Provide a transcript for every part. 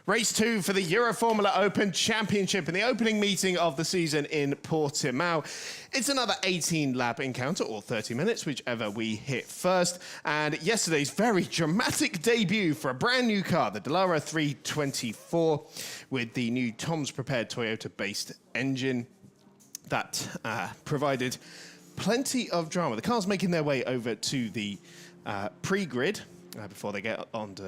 Race 2 for the Euroformula Open Championship in the opening meeting of the season in Portimao. It's another 18-lap encounter, or 30 minutes, whichever we hit first. And yesterday's very dramatic debut for a brand new car, the Dallara 324, with the new Tom's Prepared Toyota-based engine that provided plenty of drama. The cars making their way over to the pre-grid before they get onto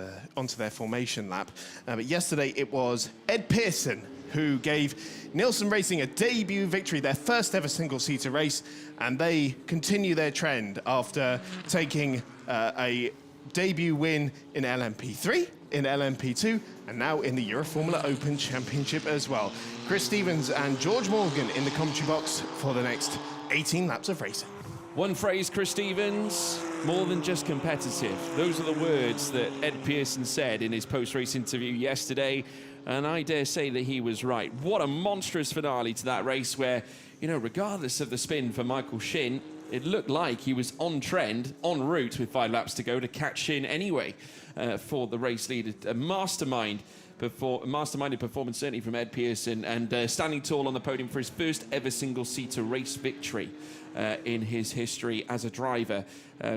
their formation lap. But yesterday it was Ed Pearson who gave Nielsen Racing a debut victory, their first ever single-seater race, and they continue their trend after taking a debut win in LMP3, in LMP2, and now in the Euroformula Open Championship as well. Chris Stevens and George Morgan in the commentary box for the next 18 laps of racing. One phrase, Chris Stevens, more than just competitive. Those are the words that Ed Pearson said in his post-race interview yesterday, and I dare say that he was right. What a monstrous finale to that race where, you know, regardless of the spin for Michael Shin, it looked like he was on trend, en route with 5 laps to go to catch Shin anyway for the race leader. A masterminded performance certainly from Ed Pearson, and standing tall on the podium for his first ever single-seater race victory in his history as a driver.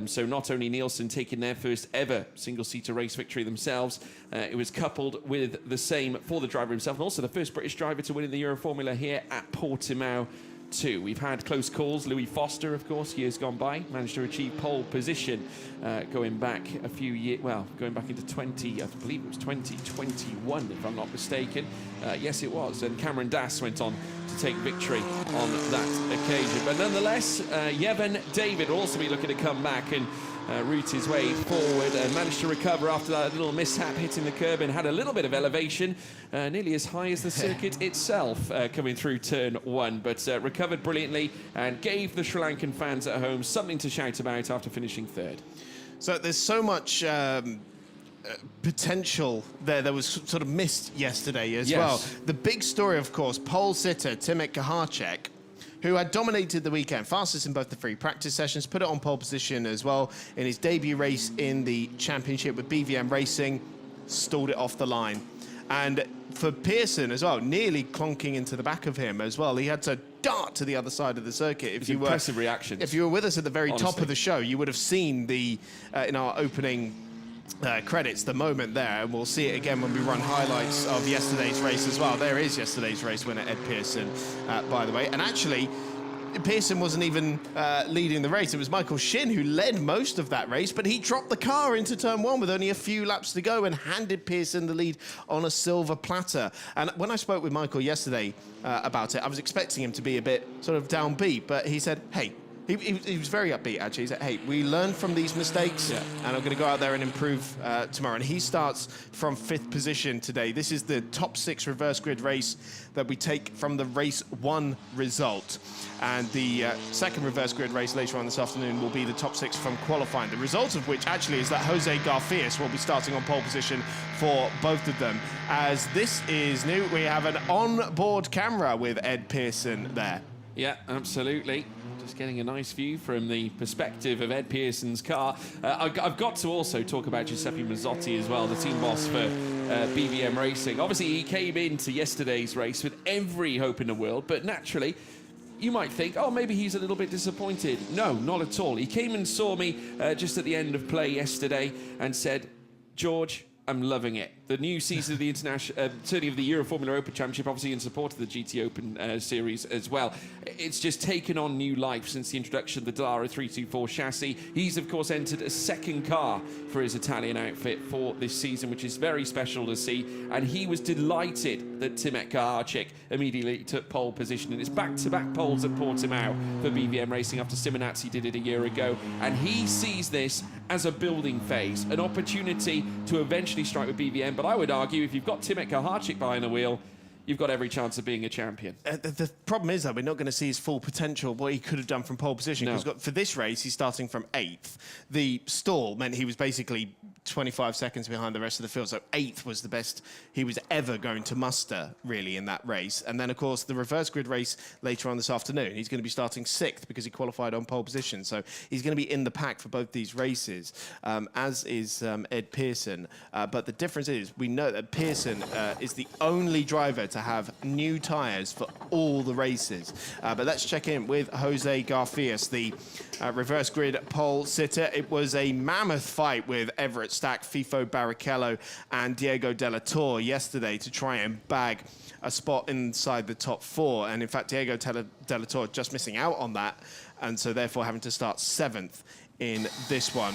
So not only Nielsen taking their first ever single-seater race victory themselves, it was coupled with the same for the driver himself, and also the first British driver to win in the Euroformula here at Portimao too. We've had close calls. Louis Foster, of course, years gone by, managed to achieve pole position going back a few years, well, going back into I believe it was 2021, if I'm not mistaken. Yes, it was. And Cameron Dass went on to take victory on that occasion. But nonetheless, Yevon David will also be looking to come back and root his way forward and managed to recover after that little mishap hitting the curb, and had a little bit of elevation, nearly as high as the circuit itself coming through turn 1, but recovered brilliantly and gave the Sri Lankan fans at home something to shout about after finishing 3rd. So there's so much potential there that was sort of missed yesterday as well. The big story, of course, pole sitter Timek Kaharczyk, who had dominated the weekend, fastest in both the free practice sessions, put it on pole position as well in his debut race in the championship with BVM Racing, stalled it off the line. And for Pearson as well, nearly clonking into the back of him as well. He had to dart to the other side of the circuit. Impressive reaction. If you were with us at the very top of the show, you would have seen the in our opening credits, the moment there, and we'll see it again when we run highlights of yesterday's race as well. There is yesterday's race winner, Ed Pearson, by the way. And actually, Pearson wasn't even leading the race. It was Michael Shin who led most of that race, but he dropped the car into turn 1 with only a few laps to go and handed Pearson the lead on a silver platter. And when I spoke with Michael yesterday about it, I was expecting him to be a bit sort of downbeat, but he said, hey, he was very upbeat, actually. He said, hey, we learned from these mistakes, and I'm going to go out there and improve tomorrow. And he starts from 5th position today. This is the top 6 reverse grid race that we take from the race 1 result. And the second reverse grid race later on this afternoon will be the top 6 from qualifying. The result of which, actually, is that Jose Garfias will be starting on pole position for both of them. As this is new, we have an on-board camera with Ed Pearson there. Yeah, absolutely. Just getting a nice view from the perspective of Ed Pearson's car. I've got to also talk about Giuseppe Mazzotti as well, the team boss for BVM Racing. Obviously, he came into yesterday's race with every hope in the world, but naturally, you might think, oh, maybe he's a little bit disappointed. No, not at all. He came and saw me just at the end of play yesterday and said, George, I'm loving it. The new season of the international, certainly of the Euroformula Open Championship, obviously in support of the GT Open series as well. It's just taken on new life since the introduction of the Dallara 324 chassis. He's, of course, entered a second car for his Italian outfit for this season, which is very special to see. And he was delighted that Timek Kaharczyk immediately took pole position. And it's back-to-back poles at Portimao for BVM Racing after Simonazzi did it a year ago. And he sees this as a building phase, an opportunity to eventually strike with BVM. But I would argue if you've got Timek Kaharczyk behind the wheel, you've got every chance of being a champion. The problem is that we're not going to see his full potential, what he could have done from pole position. No. Because for this race, he's starting from 8th. The stall meant he was basically 25 seconds behind the rest of the field. So 8th was the best he was ever going to muster, really, in that race. And then, of course, the reverse grid race later on this afternoon, he's going to be starting 6th because he qualified on pole position. So he's going to be in the pack for both these races, as is Ed Pearson. But the difference is we know that Pearson is the only driver to have new tyres for all the races. But let's check in with Jose Garfias, the reverse grid pole sitter. It was a mammoth fight with Everett Stack, FIFO Barrichello and Diego De La Torre yesterday to try and bag a spot inside the top 4. And in fact, Diego De La Torre just missing out on that, and so therefore having to start 7th in this one.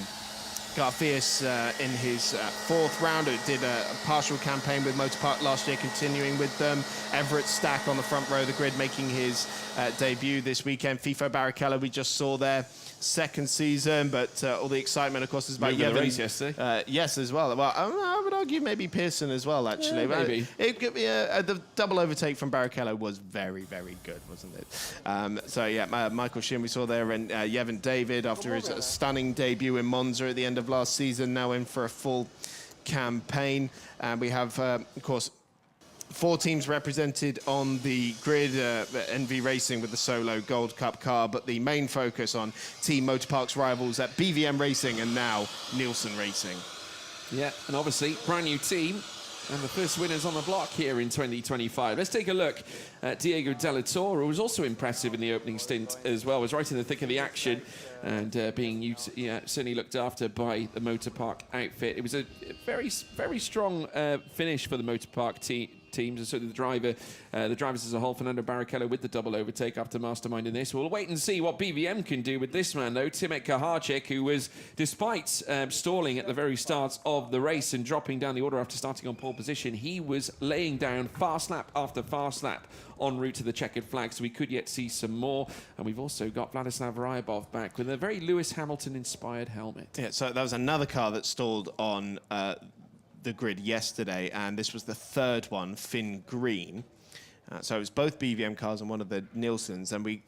Garfias in his 4th round did a partial campaign with Motorpark last year, continuing with them. Everett Stack on the front row of the grid, making his debut this weekend. FIFO Barrichello we just saw there, 2nd season, but all the excitement, of course, is about the race yesterday. Yes, as well. Well, I would argue maybe Pearson as well, actually. Yeah, maybe. The double overtake from Barrichello was very, very good, wasn't it? So, yeah, Michael Shin we saw there, and Yevon David, after his stunning debut in Monza at the end of last season, now in for a full campaign. And we have, of course, 4 teams represented on the grid, NV Racing with the solo Gold Cup car, but the main focus on Team Motorpark's rivals at BVM Racing and now Nielsen Racing. Yeah, and obviously, brand new team, and the first winners on the block here in 2025. Let's take a look at Diego De La Torre, who was also impressive in the opening stint as well, was right in the thick of the action, and being certainly looked after by the Motorpark outfit. It was a very, very strong finish for the Motorpark teams, and so the drivers as a whole. Fernando Barrichello with the double overtake after masterminding this. We'll wait and see what BVM can do with this man, though. Timek Kaharczyk, who was, despite stalling at the very start of the race and dropping down the order after starting on pole position, he was laying down fast lap after fast lap en route to the checkered flag, so we could yet see some more. And we've also got Vladislav Ryabov back with a very Lewis Hamilton-inspired helmet. Yeah, so that was another car that stalled on the grid yesterday, and this was the 3rd one, Finn Green. So it was both BVM cars and one of the Nielsen's, and we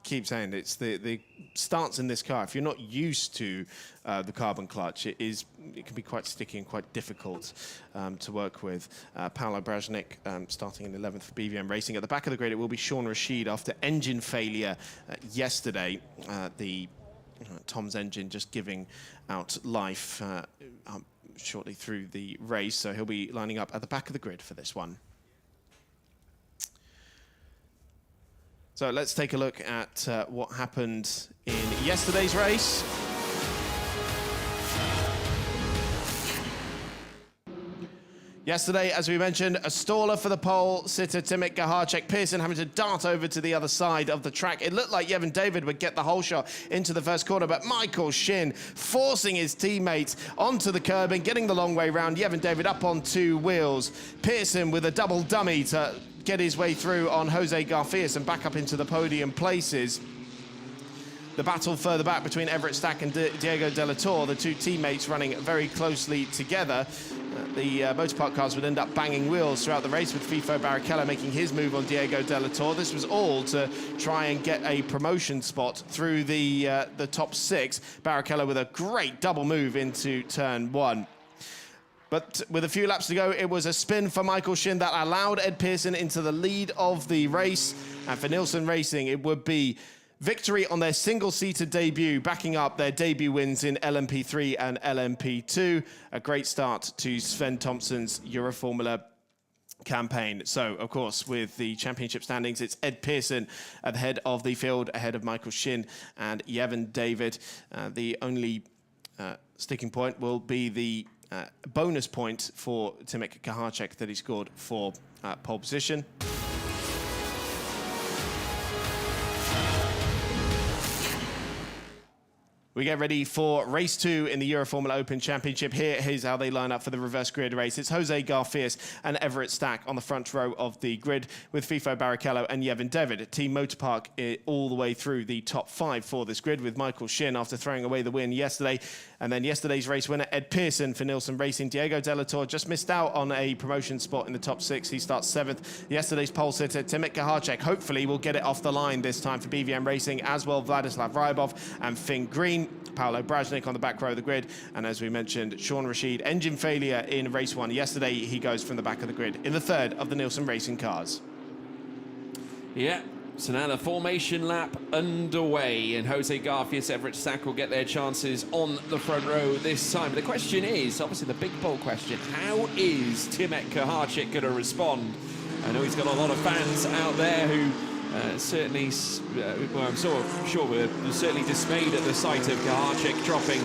keep saying it's the stance in this car. If you're not used to the carbon clutch, it can be quite sticky and quite difficult to work with. Paolo Brajnik starting in 11th for BVM Racing. At the back of the grid, it will be Sean Rashid after engine failure yesterday. Tom's engine just giving out life shortly through the race, so he'll be lining up at the back of the grid for this one. So let's take a look at what happened in yesterday's race. Yesterday, as we mentioned, a staller for the pole sitter, Timek Kaharczyk. Pearson having to dart over to the other side of the track. It looked like Yevon David would get the whole shot into the first corner, but Michael Shin forcing his teammates onto the curb and getting the long way round. Yevon David up on 2 wheels. Pearson with a double dummy to get his way through on Jose Garfias and back up into the podium places. The battle further back between Everett Stack and Diego De La Torre, the 2 teammates running very closely together. The Motorpark cars would end up banging wheels throughout the race, with FIFO Barrichello making his move on Diego De La Torre. This was all to try and get a promotion spot through the top 6. Barrichello with a great double move into turn 1. But with a few laps to go, it was a spin for Michael Shin that allowed Ed Pearson into the lead of the race. And for Nielsen Racing, it would be victory on their single-seater debut, backing up their debut wins in LMP3 and LMP2. A great start to Sven Thompson's Euroformula campaign. So, of course, with the championship standings, it's Ed Pearson at the head of the field, ahead of Michael Shin and Yevon David. The only sticking point will be the bonus point for Timek Kaharczyk that he scored for pole position. We get ready for race 2 in the Euroformula Open Championship. Here's how they line up for the reverse grid race. It's Jose Garfias and Everett Stack on the front row of the grid with FIFO Barrichello and Yevon David. Team Motorpark all the way through the top 5 for this grid with Michael Shin after throwing away the win yesterday. And then yesterday's race winner, Ed Pearson for Nielsen Racing. Diego Delator just missed out on a promotion spot in the top 6. He starts 7th. Yesterday's pole sitter, Timit Kahacek, hopefully will get it off the line this time for BVM Racing, as well Vladislav Rybov and Finn Green. Paolo Brajnik on the back row of the grid. And as we mentioned, Sean Rashid, engine failure in race 1 yesterday. He goes from the back of the grid in the 3rd of the Nielsen Racing cars. Yeah, so now the formation lap underway, and Jose Garfias, Everett Stack will get their chances on the front row this time. But the question is, obviously the big poll question, how is Timit Kahacek going to respond? I know he's got a lot of fans out there who certainly, well, I'm sure we're certainly dismayed at the sight of Kahacek dropping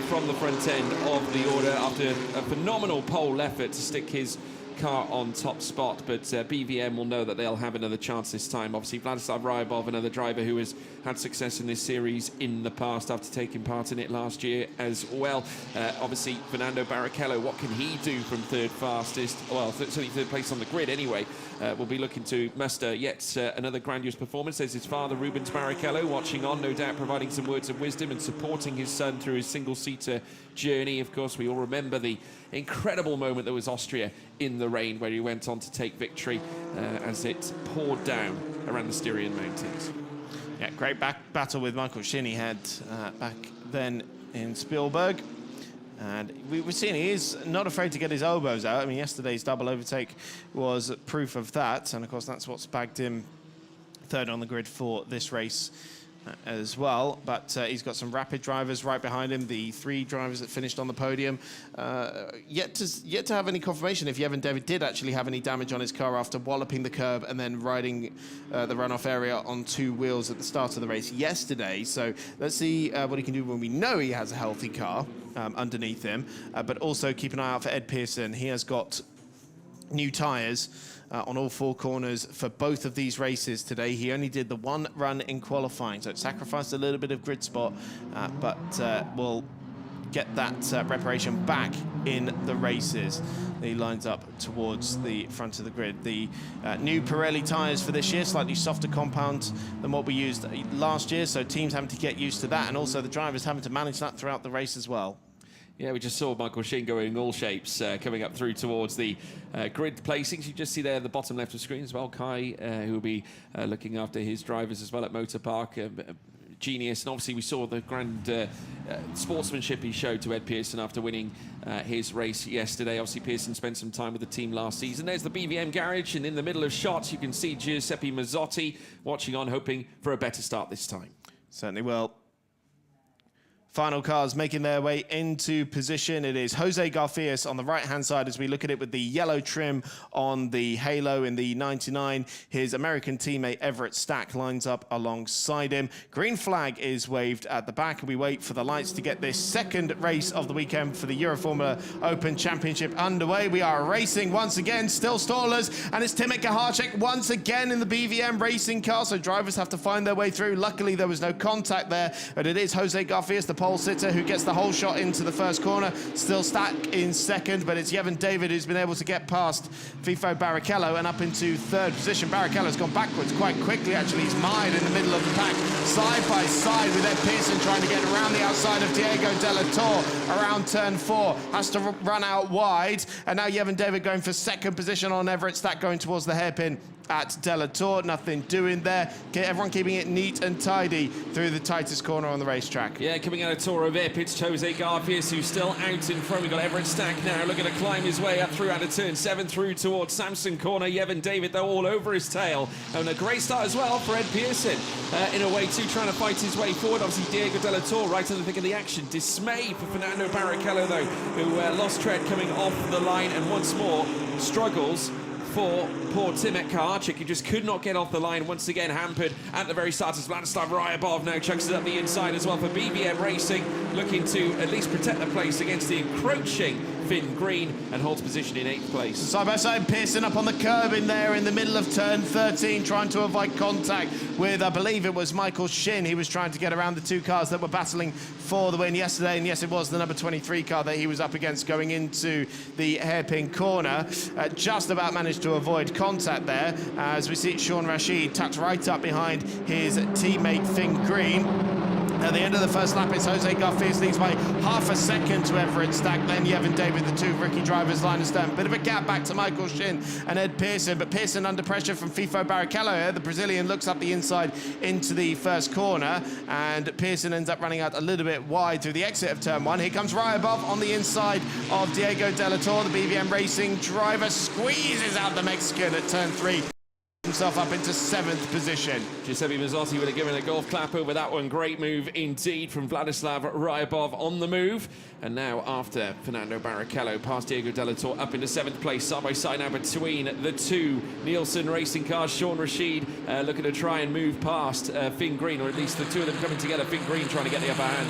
from the front end of the order after a phenomenal pole effort to stick his car on top spot, but BVM will know that they'll have another chance this time. Obviously, Vladislav Rybov, another driver who has had success in this series in the past after taking part in it last year as well. Obviously, Fernando Barrichello, what can he do from third fastest? Well, certainly third place on the grid anyway. Will be looking to muster yet another grandiose performance. There's his father, Rubens Barrichello, watching on, no doubt providing some words of wisdom and supporting his son through his single-seater journey. Of course, we all remember the incredible moment that was Austria in the rain, where he went on to take victory as it poured down around the Styrian Mountains. Yeah, great battle with Michael Shin he had back then in Spielberg. And we were seeing he is not afraid to get his elbows out. I mean, yesterday's double overtake was proof of that. And, of course, that's what's bagged him 3rd on the grid for this race as well. But he's got some rapid drivers right behind him, the 3 drivers that finished on the podium. Yet to have any confirmation if Yevon David did actually have any damage on his car after walloping the curb and then riding the runoff area on 2 wheels at the start of the race yesterday. So let's see what he can do when we know he has a healthy car underneath him. But also keep an eye out for Ed Pearson. He has got new tyres on all 4 corners for both of these races today. He only did the 1 run in qualifying, so it sacrificed a little bit of grid spot, but will get that reparation back in the races. He lines up towards the front of the grid. The new Pirelli tyres for this year, slightly softer compound than what we used last year, so teams having to get used to that, and also the drivers having to manage that throughout the race as well. Yeah, we just saw Michael Shin going all shapes, coming up through towards the grid placings. You just see there at the bottom left of the screen as well, Kai, who will be looking after his drivers as well at Motorpark. Genius, and obviously we saw the grand sportsmanship he showed to Ed Pearson after winning his race yesterday. Obviously Pearson spent some time with the team last season. There's the BVM garage, and in the middle of shots you can see Giuseppe Mazzotti watching on, hoping for a better start this time. Certainly will. Final cars making their way into position. It is Jose Garfias on the right-hand side as we look at it with the yellow trim on the halo in the 99. His American teammate Everett Stack lines up alongside him. Green flag is waved at the back, and we wait for the lights to get this 2nd race of the weekend for the Euroformula Open Championship underway. We are racing once again, still stallers, and it's Timit Kahacek once again in the BVM racing car, so drivers have to find their way through. Luckily, there was no contact there, but it is Jose Garfias, the pole sitter, who gets the whole shot into the 1st corner. Still Stack in 2nd, but it's Yevon David who's been able to get past FIFO Barrichello and up into 3rd position. Barrichello's gone backwards quite quickly, actually. He's mired in the middle of the pack, side by side with Ed Pearson trying to get around the outside of Diego Delator around turn 4. Has to run out wide, and now Yevon David going for 2nd position on Everett Stack, going towards the hairpin at Delator. Nothing doing there. Everyone keeping it neat and tidy through the tightest corner on the racetrack. Yeah, coming out of Toro Vip, it's Jose Garfias who's still out in front. We've got Everett Stack now looking to climb his way up through out of turn 7 through towards Samson Corner. Yevon David, though, all over his tail. And a great start as well for Ed Pearson. In a way, too, trying to fight his way forward. Obviously, Diego Delator right in the thick of the action. Dismay for Fernando Barrichello, though, who lost tread coming off the line and once more struggles for poor Timit Kahacek, who just could not get off the line, once again hampered at the very start as Vladislav Rybov now chucks it up the inside as well for BVM Racing, looking to at least protect the place against the encroaching Finn Green, and holds position in 8th place. Side by side, Pearson up on the curb in there in the middle of turn 13, trying to avoid contact with, I believe it was Michael Shin. He was trying to get around the two cars that were battling for the win yesterday, and yes, it was the number 23 car that he was up against going into the hairpin corner. Just about managed to avoid contact there, as we see Sean Rashid tucked right up behind his teammate Finn Green. At the end of the first lap, it's Jose Garfias leads by half a second to Everett Stack, then Yevon David, the two rookie drivers, line of stern. Bit of a gap back to Michael Shin and Ed Pearson, but Pearson under pressure from Fifo Barrichello here. The Brazilian looks up the inside into the first corner, and Pearson ends up running out a little bit wide through the exit of turn 1. Here comes Ryabov on the inside of Diego De La Torre. The BVM Racing driver squeezes out the Mexican at turn 3. Himself up into 7th position. Giuseppe Mazzotti would have given a golf clap over that one. Great move indeed from Vladislav Ryabov on the move. And now after Fernando Barrichello past Diego De La Torre up into 7th place, side by side now between the two Nielsen racing cars. Sean Rashid looking to try and move past Finn Green, or at least the two of them coming together. Finn Green trying to get the upper hand,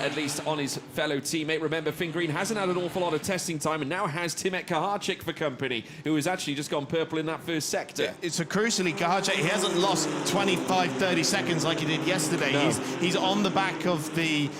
at least on his fellow teammate. Remember, Finn Green hasn't had an awful lot of testing time and now has Timet Kaharczyk for company, who has actually just gone purple in that first sector. It's a crucially, Kaharczyk, he hasn't lost 25, 30 seconds like he did yesterday. No. He's on the back of the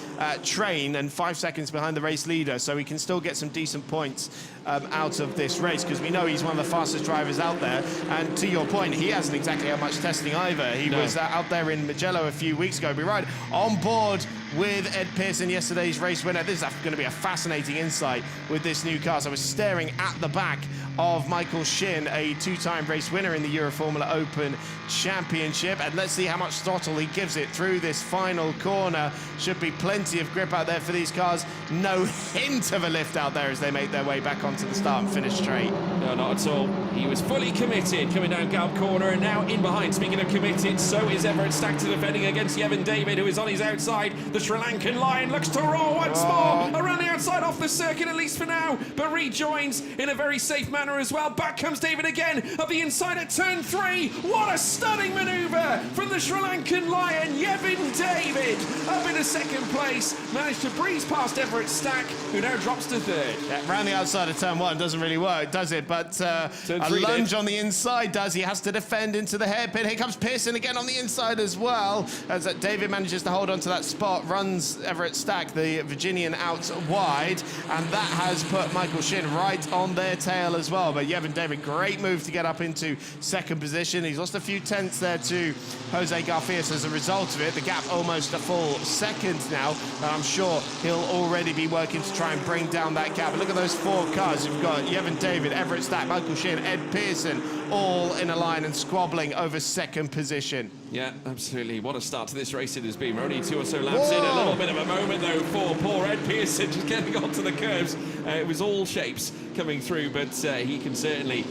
train and 5 seconds behind the race leader, so he can still get some decent points out of this race, because we know he's one of the fastest drivers out there. And to your point, he hasn't exactly had much testing either. He was out there in Mugello a few weeks ago. Be right on board with Ed Pearson, yesterday's race winner. This is going to be a fascinating insight with this new car. So I was staring at the back of Michael Shin, a two-time race winner in the Euroformula Open Championship, and let's see how much throttle he gives it through this final corner. Should be plenty of grip out there for these cars. No hint of a lift out there as they make their way back onto the start and finish straight. No, not at all. He was fully committed coming down Galp corner, and now in behind. Speaking of committed, so is Everett Stack to defending against Yevon David, who is on his outside. The Sri Lankan Lion looks to roar once more around the outside, off the circuit at least for now, but rejoins in a very safe manner as well. Back comes David again up the inside at turn 3. What a stunning manoeuvre from the Sri Lankan Lion. Yevon David up into 2nd place, managed to breeze past Everett Stack, who now drops to 3rd. Yeah, round the outside of turn 1 doesn't really work, does it? But a lunge on the inside does. He has to defend into the hairpin. Here comes Pearson again on the inside as well, as David manages to hold on to that spot, runs Everett Stack, the Virginian, out wide, and that has put Michael Shin right on their tail as well. But Yevon David, great move to get up into 2nd position. He's lost a few tenths there to Jose Garfias as a result of it. The gap almost a full second now, and I'm sure he'll already be working to try and bring down that gap. But look at those 4 cars. You've got Yevon David, Everett Stack, Michael Shin, Ed Pearson, all in a line and squabbling over 2nd position. Yeah, absolutely. What a start to this race it has been. We're only 2 or so laps in. A little bit of a moment, though, for poor Ed Pearson just getting onto the curbs. It was all shapes coming through, but he can certainly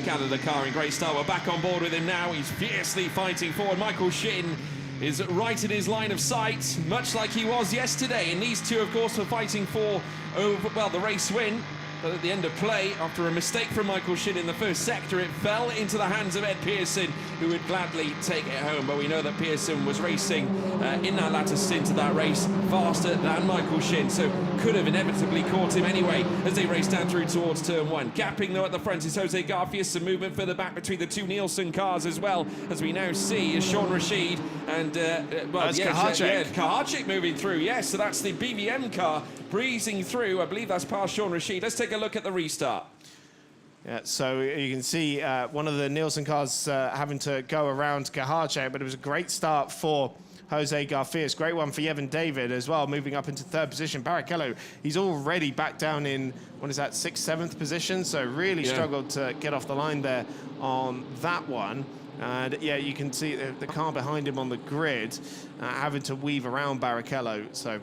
gather the car in great style. We're back on board with him now. He's fiercely fighting forward. Michael Shin is right in his line of sight, much like he was yesterday. And these two, of course, were fighting for, the race win. But at the end of play, after a mistake from Michael Shin in the first sector, it fell into the hands of Ed Pearson, who would gladly take it home. But we know that Pearson was racing in that latter stint of that race faster than Michael Shin, so could have inevitably caught him anyway as they raced down through towards turn 1. Gapping, though, at the front is Jose Garfias. Some movement further back between the two Nielsen cars as well, as we now see is Sean Rashid and Kaharczyk moving through. Yes, so that's the BVM car breezing through. I believe that's past Sean Rashid. Let's take a look at the restart. Yeah, so you can see one of the Nielsen cars having to go around Kaharczyk, but it was a great start for Jose Garfias. Great one for Yevon David as well, moving up into 3rd position. Barrichello, he's already back down in, 6th, 7th position, so really struggled to get off the line there on that one. And yeah, you can see the car behind him on the grid having to weave around Barrichello, so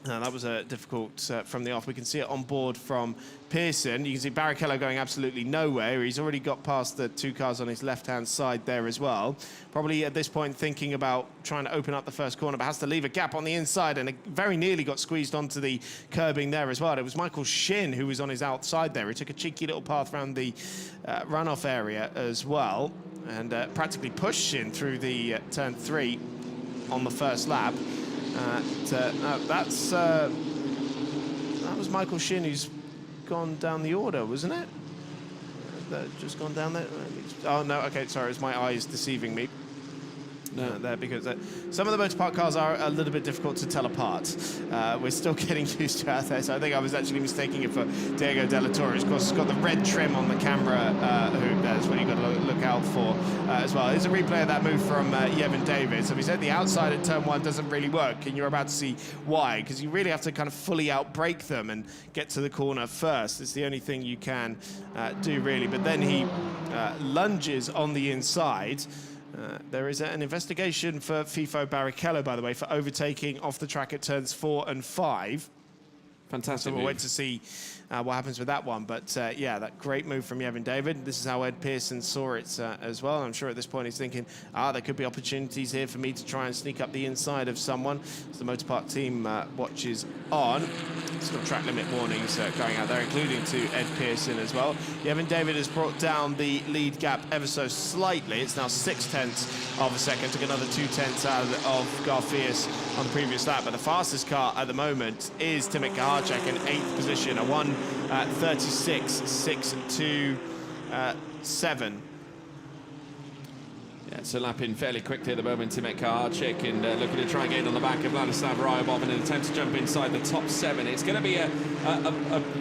that was difficult from the off. We can see it on board from Pearson. You can see Barrichello going absolutely nowhere. He's already got past the 2 cars on his left-hand side there as well. Probably at this point thinking about trying to open up the first corner, but has to leave a gap on the inside, and it very nearly got squeezed onto the curbing there as well. It was Michael Shin who was on his outside there. He took a cheeky little path around the runoff area as well, and practically pushed Shin through the turn 3 on the first lap. That was Michael Shin, who's gone down the order, wasn't it? Just gone down there. Oh, no, okay, sorry, it's my eyes deceiving me. There, because some of the motor park cars are a little bit difficult to tell apart. We're still getting used to out there, so I think I was actually mistaking it for Diego Della Torre. Of course, it's got the red trim on the camera hoop. That's what you've got to look out for as well. Here's a replay of that move from Yevon David. So we said the outside at turn 1 doesn't really work, and you're about to see why, because you really have to kind of fully outbrake them and get to the corner first. It's the only thing you can do, really. But then he lunges on the inside. There is an investigation for FIFO Barrichello, by the way, for overtaking off the track at turns 4 and 5. Fantastic. So we'll wait to see what happens with that one. But yeah, that great move from Yevon David. This is how Ed Pearson saw it as well. I'm sure at this point he's thinking, there could be opportunities here for me to try and sneak up the inside of someone. As the Motorpark team watches on. Still track limit warnings going out there, including to Ed Pearson as well. Yevon David has brought down the lead gap ever so slightly. It's now 0.6 of a second. Took another 0.2 out of Garfias on the previous lap. But the fastest car at the moment is Timothy Kahacek in 8th position, a 1:36.627. Yeah, it's a lap in fairly quickly at the moment. Timothy Kahacek and looking to try and get in on the back of Vladislav Ryabov in an attempt to jump inside the top 7. It's going to be a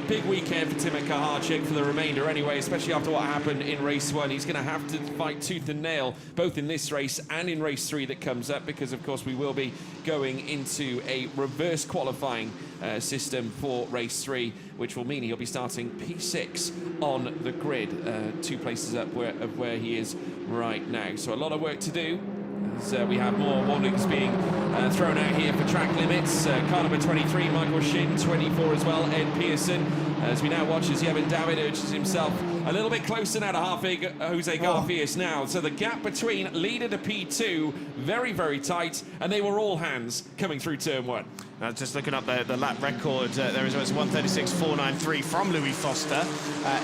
big weekend for Timothy Kahacek for the remainder anyway, especially after what happened in race 1. He's going to have to fight tooth and nail both in this race and in race 3 that comes up, because of course we will be going into a reverse qualifying system for race 3, which will mean he'll be starting P6 on the grid, 2 places up where he is right now. So a lot of work to do. As we have more warnings being thrown out here for track limits. Car number 23, Michael Shin, 24 as well, Ed Pearson. As we now watch as Yevon David urges himself a little bit closer now to Jose Garfias now. So the gap between leader to P2, very, very tight, and they were all hands coming through turn 1. Just looking up the lap record, there is 1:36.493 from Louis Foster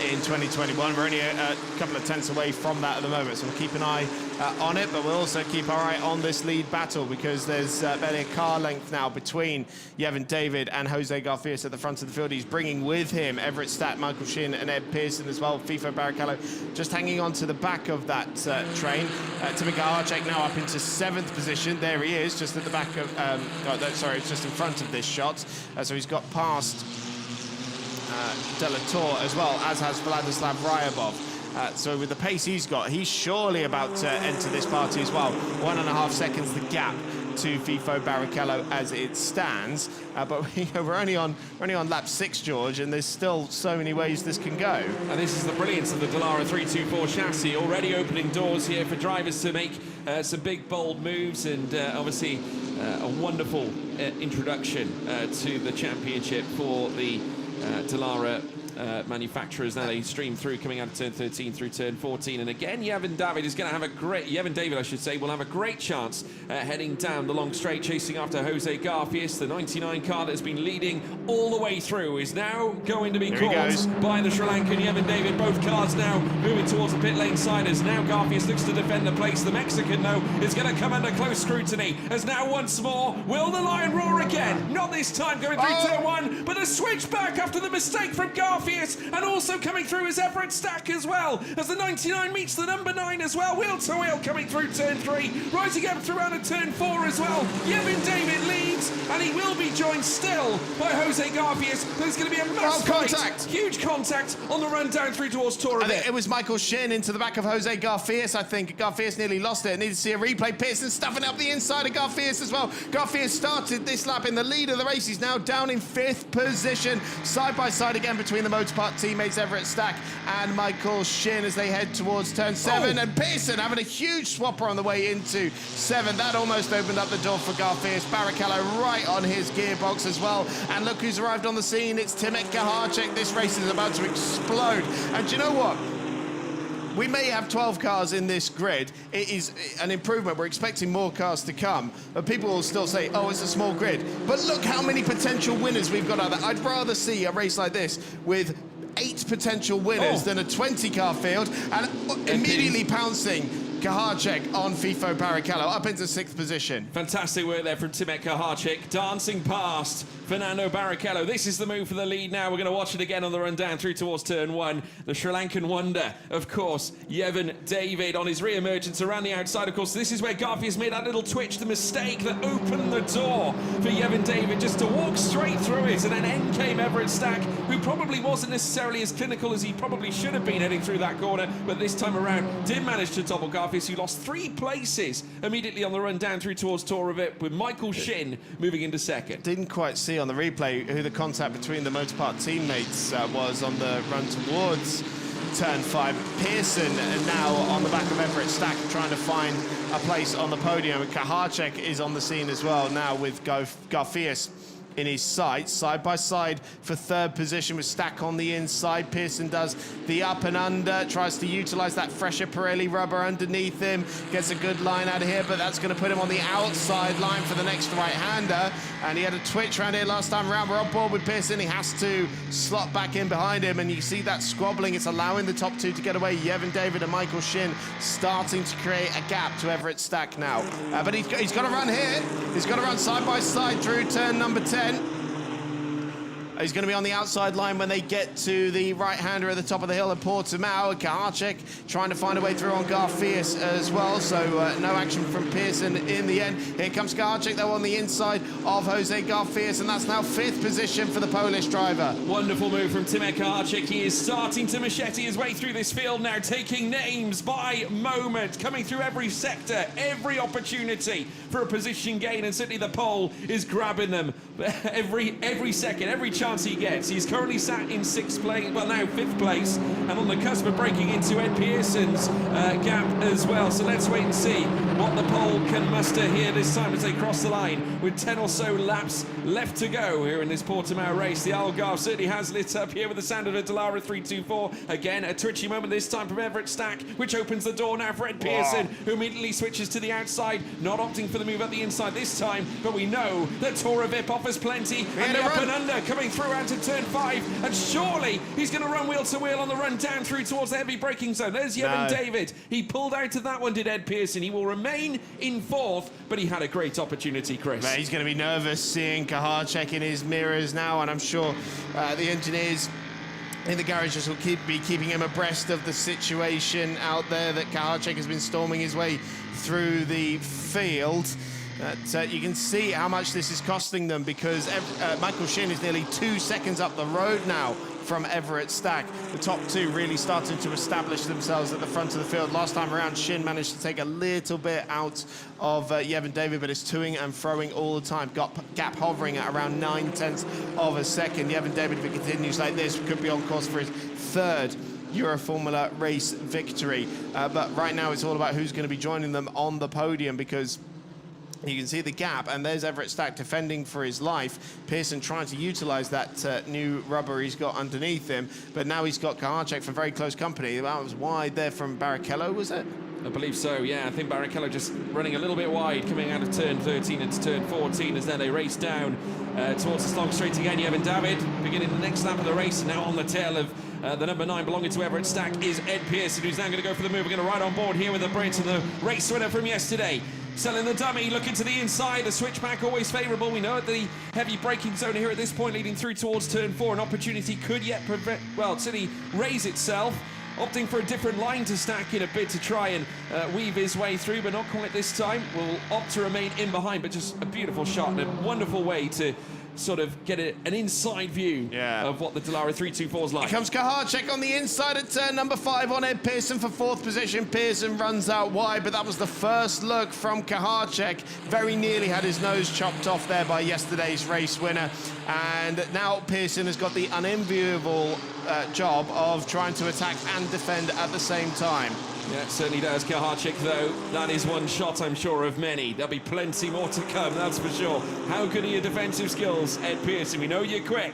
in 2021. We're only a couple of tenths away from that at the moment, so we'll keep an eye on it, but we'll also keep our eye on this lead battle, because there's barely a car length now between Yevon David and Jose Garfias at the front of the field. He's bringing with him Everett Statt, Michael Shin and Ed Pearson as well. FIFO Barrichello just hanging on to the back of that train. Timothy Kahacek now up into 7th position. There he is, just at the back of, it's just in front of this shot. So he's got past Della Torre as well, as has Vladislav Ryabov. So with the pace he's got, he's surely about to enter this party as well. 1.5 seconds the gap to FIFO Barrichello as it stands. But we're only on lap 6, George, and there's still so many ways this can go. And this is the brilliance of the Dallara 324 chassis, already opening doors here for drivers to make some big, bold moves, and obviously a wonderful introduction to the championship for the Dallara manufacturers. Now they stream through, coming out of turn 13 through turn 14, and again Yevon David is going to have a great will have a great chance heading down the long straight, chasing after Jose Garfias. The 99 car that has been leading all the way through is now going to be caught by the Sri Lankan Yevon David. Both cars now moving towards the pit lane side, as now Garfias looks to defend the place. The Mexican, though, is going to come under close scrutiny, as now once more will the lion roar again. Not this time going through turn 1, but a switch back after the mistake from Garfias. And also coming through is Everett Stack as well, as the 99 meets the number 9 as well. Wheel to wheel coming through turn 3, rising up through out of turn 4 as well. Yevon David leads, and he will be joined still by Jose Garfias. There's going to be a mass contact, huge contact on the run down through towards Torre. I think it was Michael Shin into the back of Jose Garfias. I think Garfias nearly lost it. Need to see a replay. Pearson stuffing up the inside of Garfias as well. Garfias started this lap in the lead of the race. He's now down in 5th position, side by side again between the Motorpark teammates Everett Stack and Michael Shin as they head towards turn 7. And Pearson having a huge swapper on the way into 7. That almost opened up the door for Garfias. Barrichello right on his gearbox as well. And look who's arrived on the scene. It's Timothy Kahacek. This race is about to explode. And do you know what? We may have 12 cars in this grid. It is an improvement. We're expecting more cars to come. But people will still say, oh, it's a small grid. But look how many potential winners we've got out there. I'd rather see a race like this with 8 potential winners than a 20-car field, and immediately pouncing Kahacek on FIFO Barrichello up into 6th position. Fantastic work there from Timothy Kahacek, dancing past Fernando Barrichello. This is the move for the lead now. We're going to watch it again on the run down through towards turn 1. The Sri Lankan wonder, of course, Yevon David on his re-emergence around the outside. Of course, this is where Garfias made that little twitch, the mistake that opened the door for Yevon David just to walk straight through it. And then in came Everett Stack, who probably wasn't necessarily as clinical as he probably should have been heading through that corner, but this time around did manage to topple Garfias, who lost 3 places immediately on the run down through towards Toravip, with Michael Shin moving into second. Didn't quite see on the replay who the contact between the Motorpark teammates was on the run towards turn 5. Pearson now on the back of Everett Stack trying to find a place on the podium. Kahacek is on the scene as well now with Garfias in his sights, side by side for 3rd position with Stack on the inside. Pearson does the up and under, tries to utilize that fresher Pirelli rubber underneath him, gets a good line out of here, but that's going to put him on the outside line for the next right-hander, and he had a twitch around here last time around. We're on board with Pearson. He has to slot back in behind him, and you see that squabbling. It's allowing the top 2 to get away. Yevon David and Michael Shin starting to create a gap to Everett Stack now, but he's got to run here. He's got to run side by side through turn number 10. He's going to be on the outside line when they get to the right-hander at the top of the hill at Portimao. Kahacek trying to find a way through on Garfias as well, so no action from Pearson in the end. Here comes Kahacek, though, on the inside of Jose Garfias, and that's now 5th position for the Polish driver. Wonderful move from Timur Kahacek. He is starting to machete his way through this field now, taking names by moment, coming through every sector, every opportunity for a position gain, and certainly the pole is grabbing them every second, every chance he gets. He's currently sat in 6th place, well now 5th place, and on the cusp of breaking into Ed Pearson's gap as well. So let's wait and see what the pole can muster here this time as they cross the line with 10 or so laps left to go here in this Portimao race. The Algarve certainly has lit up here with the sound of a Dallara 324. Again, a twitchy moment this time from Everett Stack, which opens the door now for Ed Pearson, who immediately switches to the outside, not opting for the move at the inside this time, but we know that Toravip offers plenty, and the up and under coming through out to turn 5, and surely he's going to run wheel to wheel on the run down through towards the heavy braking zone. There's Yevon David. He pulled out of that one, did Ed Pearson. He will remain in 4th, but he had a great opportunity, Chris. He's going to be nervous seeing Kahacek in his mirrors now, and I'm sure the engineers in the garages will be keeping him abreast of the situation out there, that Kahacek has been storming his way through the field. You can see how much this is costing them, because Michael Shin is nearly 2 seconds up the road now from Everett Stack. The top 2 really starting to establish themselves at the front of the field. Last time around, Shin managed to take a little bit out of Yevon David, but is toing and throwing all the time. Got gap hovering at around 9/10 of a second. Yevon David, if it continues like this, could be on course for his 3rd Euroformula race victory. But right now, it's all about who's going to be joining them on the podium, because you can see the gap, and there's Everett Stack defending for his life. Pearson trying to utilize that new rubber he's got underneath him, but now he's got Kahacek for very close company. That was wide there from Barrichello, was it? I believe so, yeah. I think Barrichello just running a little bit wide, coming out of turn 13 into turn 14, as then they race down towards the long straight again. Yevon David beginning the next lap of the race, now on the tail of the number 9 belonging to Everett Stack is Ed Pearson, who's now going to go for the move. We're going to ride on board here with the Brit and the race winner from yesterday. Selling the dummy, looking to the inside, the switchback always favourable. We know at the heavy braking zone here at this point, leading through towards turn 4, an opportunity could yet certainly raise itself. Opting for a different line to Stack in a bid to try and weave his way through, but not quite this time. Will opt to remain in behind, but just a beautiful shot and a wonderful way to sort of get an inside view of what the Dallara 324 is like. Here comes Kahacek on the inside at turn number 5 on Ed Pearson for 4th position. Pearson runs out wide, but that was the first look from Kahacek. Very nearly had his nose chopped off there by yesterday's race winner. And now Pearson has got the unenviable job of trying to attack and defend at the same time. Yeah, it certainly does. Kahacek, though, that is one shot, I'm sure, of many. There'll be plenty more to come, that's for sure. How good are your defensive skills, Ed Pearson? We know you're quick.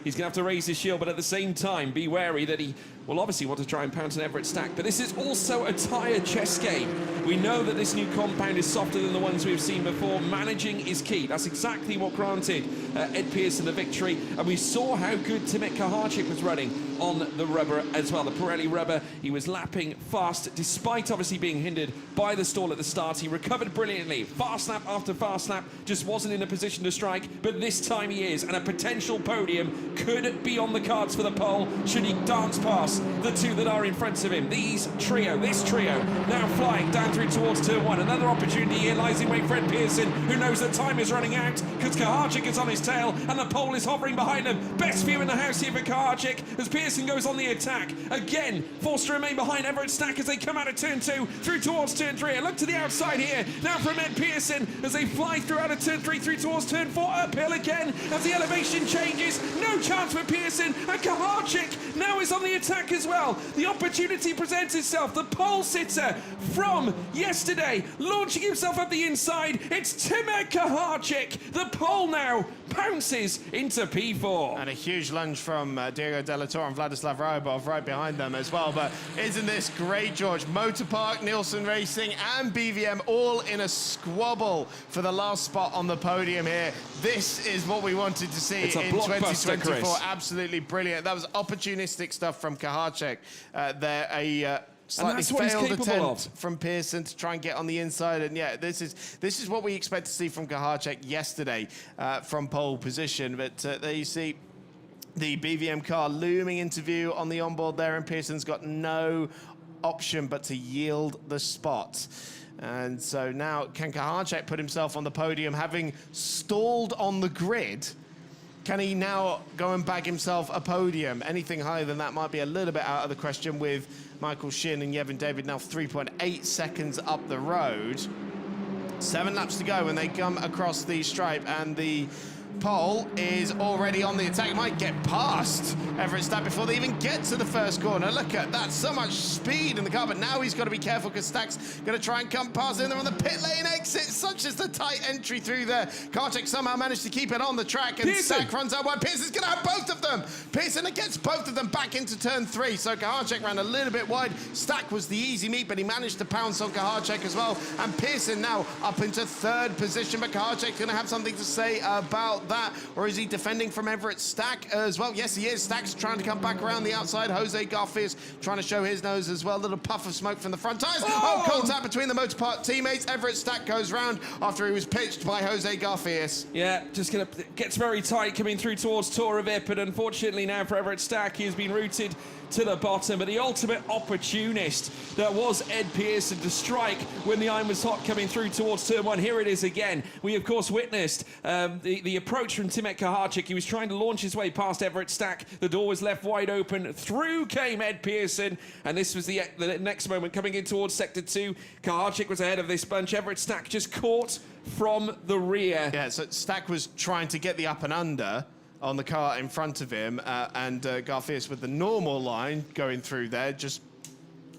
He's going to have to raise his shield, but at the same time, be wary that he will obviously want to try and pounce an Everett Stack, but this is also a tired chess game. We know that this new compound is softer than the ones we've seen before. Managing is key. That's exactly what granted Ed Pearson the victory, and we saw how good Timothy Kaharczyk was running on the rubber as well, the Pirelli rubber. He was lapping fast, despite obviously being hindered by the stall at the start. He recovered brilliantly, fast lap after fast lap, just wasn't in a position to strike, but this time he is, and a potential podium could be on the cards for the pole should he dance past the two that are in front of him. This trio now flying down through towards turn one. Another opportunity here lies in wait for Ed Pearson, who knows that time is running out because Kaharczyk is on his tail and the pole is hovering behind him. Best view in the house here for Kaharczyk as Pearson goes on the attack. Again, forced to remain behind Everett Stack as they come out of turn two through towards turn three. A look to the outside here now from Ed Pearson as they fly through out of turn three through towards turn four. Uphill again as the elevation changes. No chance for Pearson, and Kaharczyk now is on the attack as well. The opportunity presents itself. The pole sitter from yesterday launching himself up the inside. It's Timothy Kaharczyk. The pole now pounces into P4. And a huge lunge from Diego Della Torre and Vladislav Ryabov right behind them as well. But isn't this great, George? Motorpark, Nielsen Racing and BVM all in a squabble for the last spot on the podium here. This is what we wanted to see in 2024. Chris. Absolutely brilliant. That was opportunistic stuff from Kaharczyk. Slightly failed attempt from Pearson to try and get on the inside, and yeah, this is what we expect to see from Kaharczyk yesterday from pole position. But there you see the BVM car looming into view on the onboard there, and Pearson's got no option but to yield the spot. And so now can Kaharczyk put himself on the podium, having stalled on the grid? Can he now go and bag himself a podium? Anything higher than that might be a little bit out of the question, with Michael Shin and Yevon David now 3.8 seconds up the road. 7 laps to go when they come across the stripe, and the pole is already on the attack. It might get past Everett Stack before they even get to the first corner. Look at that, so much speed in the car, but now he's got to be careful because Stack's going to try and come past him. They're on the pit lane exit. Such is the tight entry through there. Kaharczyk somehow managed to keep it on the track, and Stack runs out wide. Pearson's going to have both of them. Pearson gets both of them back into turn 3, so Kaharczyk ran a little bit wide. Stack was the easy meet, but he managed to pounce on Kaharczyk as well, and Pearson now up into 3rd position, but Kaharczyk's going to have something to say about that, or is he defending from Everett Stack as well? Yes, he is. Stack's trying to come back around the outside. Jose Garfia's trying to show his nose as well. A little puff of smoke from the front tyres. Oh, contact between the Motorpark teammates. Everett Stack goes round after he was pitched by Jose Garfias. Yeah, gets very tight coming through towards Toravip, but unfortunately now for Everett Stack, he has been routed to the bottom. But the ultimate opportunist that was Ed Pearson to strike when the iron was hot coming through towards turn 1. Here it is again. We of course witnessed the approach from Timothy Kaharczyk. He was trying to launch his way past Everett Stack. The door was left wide open. Through came Ed Pearson, and this was the next moment coming in towards sector 2. Kaharczyk was ahead of this bunch. Everett Stack just caught from the rear. Yeah, so Stack was trying to get the up and under on the car in front of him, and Garfias with the normal line going through there, just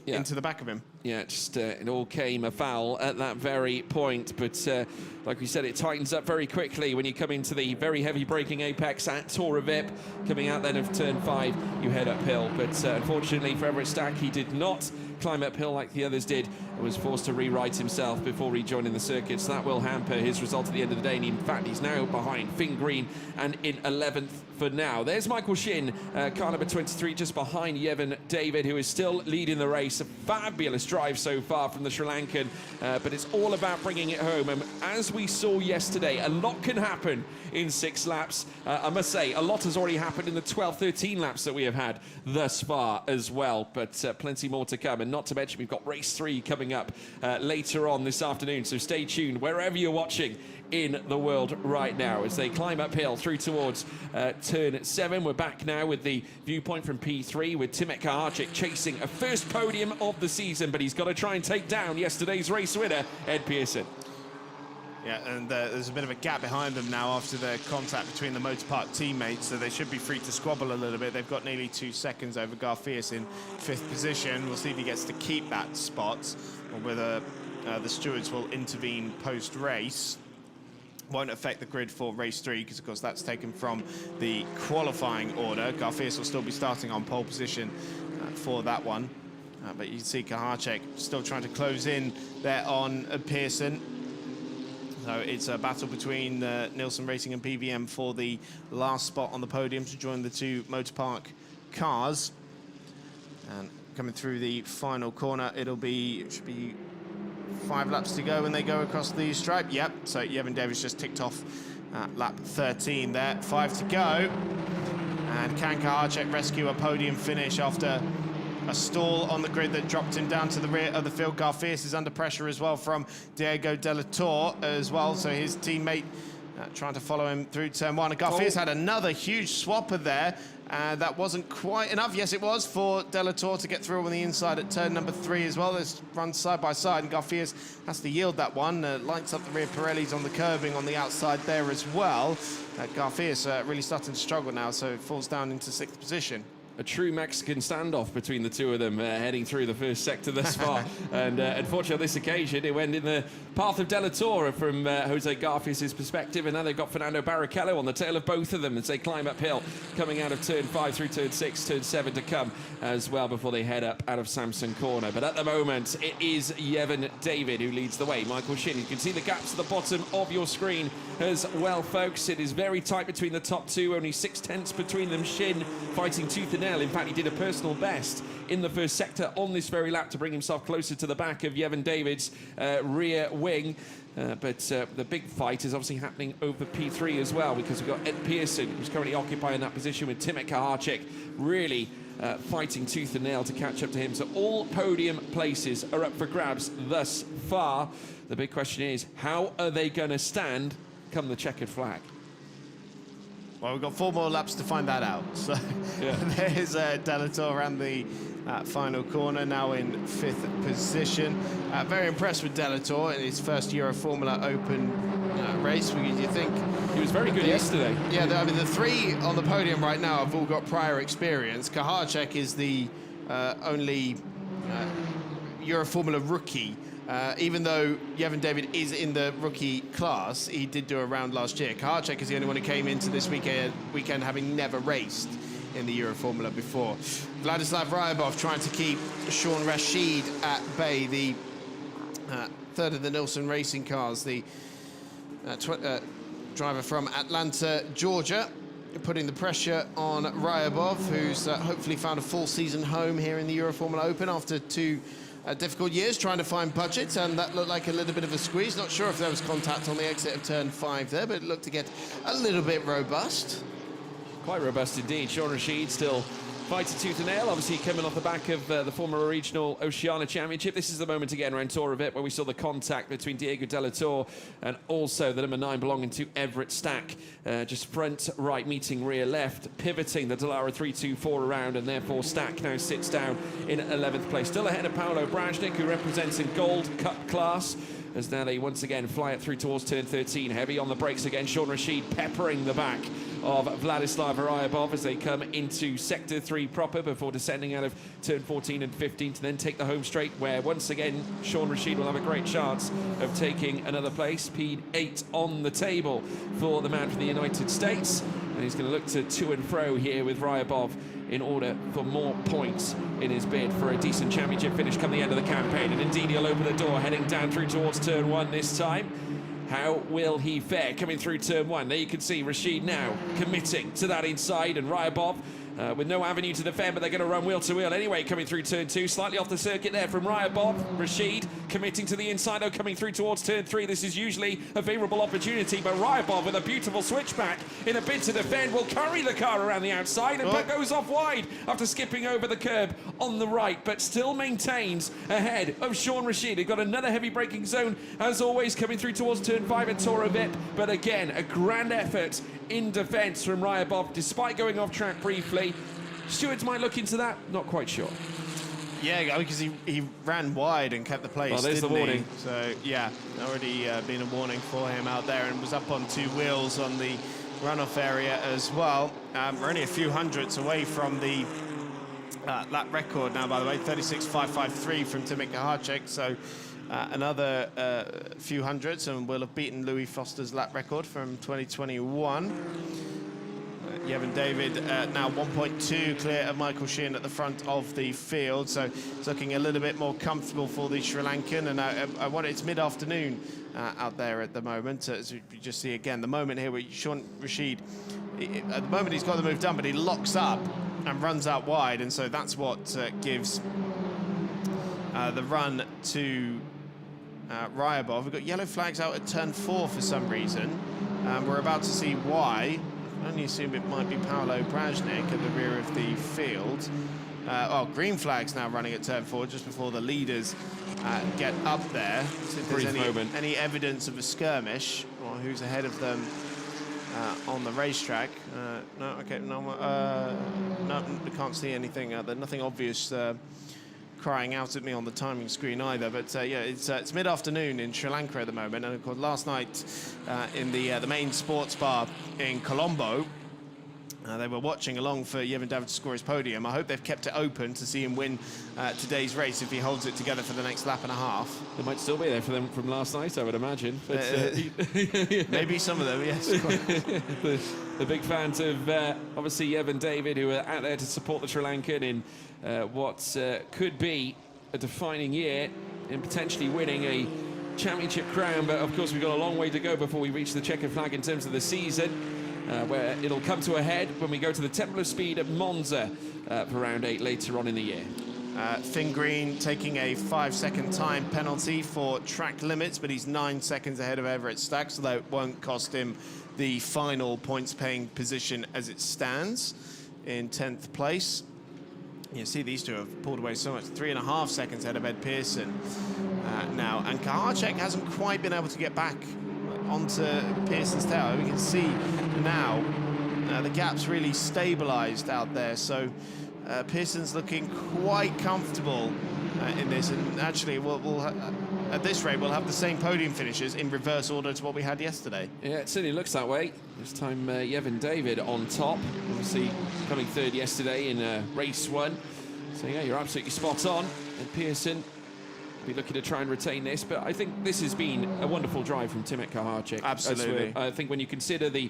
into the back of him. Yeah, just it all came a foul at that very point, but like we said, it tightens up very quickly when you come into the very heavy braking apex at Toravip. Coming out then of turn 5, you head uphill, but unfortunately for Everett Stack, he did not climb uphill like the others did, and was forced to rewrite himself before rejoining the circuit, so that will hamper his result at the end of the day, and in fact he's now behind Finn Green and in 11th for now. There's Michael Shin, car number 23, just behind Yevon David, who is still leading the race. A fabulous drive so far from the Sri Lankan, but it's all about bringing it home, and as we saw yesterday, a lot can happen in 6 laps. I must say, a lot has already happened in the 12-13 laps that we have had thus far as well, but plenty more to come, and not to mention we've got race 3 coming up later on this afternoon, so stay tuned wherever you're watching in the world right now as they climb uphill through towards turn 7. We're back now with the viewpoint from P3 with Timothy Kaharczyk chasing a first podium of the season, but he's got to try and take down yesterday's race winner, Ed Pearson. Yeah, and there's a bit of a gap behind them now after the contact between the Motorpark teammates, so they should be free to squabble a little bit. They've got nearly 2 seconds over Garfias in 5th position. We'll see if he gets to keep that spot, or whether the stewards will intervene post-race. Won't affect the grid for race 3 because, of course, that's taken from the qualifying order. Garfias will still be starting on pole position for that one. But you can see Kahacek still trying to close in there on Pearson. So it's a battle between Nielsen Racing and PVM for the last spot on the podium to join the two Motor Park cars. And coming through the final corner, it should be 5 laps to go when they go across the stripe. Yep, so Yevon Davids just ticked off lap 13 there. 5 to go. And can Kahacek rescue a podium finish after a stall on the grid that dropped him down to the rear of the field? Garfias is under pressure as well from Diego De La Torre as well, so his teammate trying to follow him through turn 1. And Garfias had another huge swapper there. That wasn't quite enough. Yes, it was for De La Torre to get through on the inside at turn number 3 as well. Let's run side by side, and Garfias has to yield that one. Lights up the rear Pirellis on the curbing on the outside there as well. Garfias really starting to struggle now, so it falls down into 6th position. A true Mexican standoff between the two of them heading through the first sector thus far. And unfortunately on this occasion it went in the path of De La Torre from Jose Garfias' perspective, and now they've got Fernando Barrichello on the tail of both of them as they climb uphill, coming out of turn 5 through turn 6, turn 7 to come as well before they head up out of Samson Corner. But at the moment it is Yevon David who leads the way. Michael Shin, you can see the gaps at the bottom of your screen as well, folks. It is very tight between the top two, only 6/10 between them. Shin fighting tooth and nail. In fact, he did a personal best in the first sector on this very lap to bring himself closer to the back of Yevon David's rear wing. But the big fight is obviously happening over P3 as well, because we've got Ed Pearson, who's currently occupying that position, with Timothée Kahacek really fighting tooth and nail to catch up to him. So all podium places are up for grabs thus far. The big question is, how are they going to stand come the checkered flag? Well, we've got 4 more laps to find that out. So yeah. There's De La Torre around the final corner, now in 5th position. Very impressed with De La Torre in his first Euroformula Open race. You think he was very good yesterday? Yeah, I mean the 3 on the podium right now have all got prior experience. Kahacek is the only Euroformula rookie. Even though Yevon David is in the rookie class, he did do a round last year. Kahacek is the only one who came into this weekend having never raced in the Euroformula before. Vladislav Ryabov trying to keep Sean Rashid at bay, the 3rd of the Nielsen Racing cars, the driver from Atlanta, Georgia, putting the pressure on Ryabov, who's hopefully found a full season home here in the Euroformula Open after 2 difficult years trying to find budget, and that looked like a little bit of a squeeze. Not sure if there was contact on the exit of turn 5 there, but it looked to get a little bit robust. Quite robust indeed. Sean Rashid still fighting tooth and nail, obviously coming off the back of the former regional Oceania Championship. This is the moment again around Torrevit where we saw the contact between Diego De La Torre and also the number 9 belonging to Everett Stack. Just front right meeting rear left, pivoting the Dallara 3-2-4 around, and therefore Stack now sits down in 11th place. Still ahead of Paolo Brajnik, who represents in Gold Cup class, as now they once again fly it through towards turn 13. Heavy on the brakes again, Sean Rashid peppering the back of Vladislav Ryabov as they come into sector 3 proper before descending out of turn 14 and 15 to then take the home straight, where once again Sean Rashid will have a great chance of taking another place. P8 on the table for the man from the United States, and he's going to look to and fro here with Ryabov in order for more points in his bid for a decent championship finish come the end of the campaign. And indeed he'll open the door, heading down through towards turn 1 this time. How will he fare coming through turn 1? There you can see Rashid now committing to that inside, and Ryabov with no avenue to defend, but they're going to run wheel to wheel anyway coming through turn 2. Slightly off the circuit there from Ryabov. Rashid committing to the inside, though, coming through towards turn 3. This is usually a favourable opportunity, but Ryabov with a beautiful switchback in a bid to defend will carry the car around the outside, and but goes off wide after skipping over the curb on the right, but still maintains ahead of Sean Rashid. He's got another heavy braking zone as always coming through towards turn 5 at Torrevit, but again a grand effort in defence from Ryabov despite going off track briefly. Stewards might look into that, not quite sure. Yeah, because he ran wide and kept the place. Oh, there's the warning. So yeah, already been a warning for him out there, and was up on 2 wheels on the runoff area as well. We're only a few hundredths away from the lap record now, by the way, 36.553 from Timothée Kahacek. So another few hundredths, and we'll have beaten Louis Foster's lap record from 2021. Yevon David now 1.2 clear of Michael Shin at the front of the field, so it's looking a little bit more comfortable for the Sri Lankan. And it's mid-afternoon out there at the moment. As you just see again, the moment here where Shaun Rashid, at the moment he's got the move done, but he locks up and runs out wide, and so that's what gives the run to Ryabov. We've got yellow flags out at turn 4 for some reason. We're about to see why. I can only assume it might be Paolo Brajnik at the rear of the field. Green flags now running at turn 4 just before the leaders get up there. See if there's any evidence of a skirmish or who's ahead of them on the racetrack. No, we can't see anything. There's nothing obvious crying out at me on the timing screen either, but yeah, it's mid-afternoon in Sri Lanka at the moment, and of course last night in the main sports bar in Colombo, they were watching along for Yevon David to score his podium. I hope they've kept it open to see him win today's race if he holds it together for the next lap and a half. They might still be there for them from last night, I would imagine. But, maybe some of them, yes. the big fans of obviously Yevon David, who are out there to support the Sri Lankan in what could be a defining year in potentially winning a championship crown. But of course we've got a long way to go before we reach the checkered flag in terms of the season, where it'll come to a head when we go to the Temple of Speed at Monza for round 8 later on in the year. Finn Green taking a 5-second time penalty for track limits, but he's 9 seconds ahead of Everett Stacks, although it won't cost him the final points-paying position as it stands in 10th place. You see these two have pulled away so much, 3.5 seconds ahead of Ed Pearson now, and Kahacek hasn't quite been able to get back onto Pearson's tail. We can see now the gap's really stabilised out there, so Pearson's looking quite comfortable in this, and actually at this rate we'll have the same podium finishes in reverse order to what we had yesterday. Yeah, it certainly looks that way. This time Yevon David on top, obviously coming third yesterday in race 1. So yeah, you're absolutely spot on. And Pearson be looking to try and retain this, but I think this has been a wonderful drive from Timet Kahacek. Absolutely. I think when you consider the,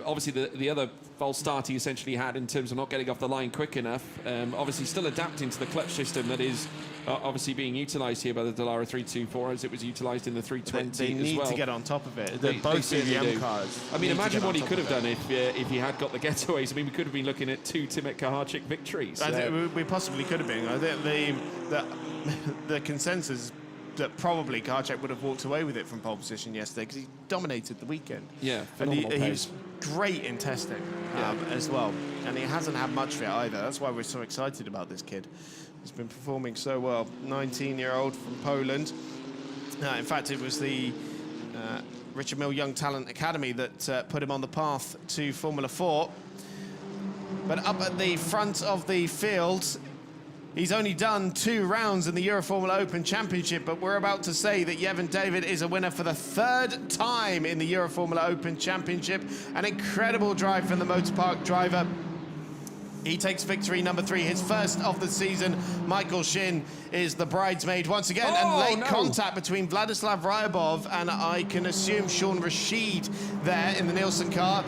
obviously the other false start he essentially had in terms of not getting off the line quick enough, obviously still adapting to the clutch system that is obviously being utilised here by the Dallara 324 as it was utilised in the 320 they need as well. to get on top of it. They both CDM cars. I mean, imagine what he could have done if he had got the getaways. I mean, we could have been looking at 2 Timet Kahacek victories. I think we possibly could have been. I think the consensus that probably Kahacek would have walked away with it from pole position yesterday because he dominated the weekend. Yeah, and he was great in testing as well, and he hasn't had much of it either. That's why we're so excited about this kid. He's been performing so well. 19-year-old from Poland. In fact, it was the Richard Mille Young Talent Academy that put him on the path to Formula 4. But up at the front of the field, he's only done 2 rounds in the Euroformula Open Championship, but we're about to say that Yevon David is a winner for the 3rd time in the Euroformula Open Championship. An incredible drive from the Motorpark driver. He takes victory number 3, his first of the season. Michael Shin is the bridesmaid once again, and late contact between Vladislav Ryabov and I can assume Shaun Rashid there in the Nielsen car.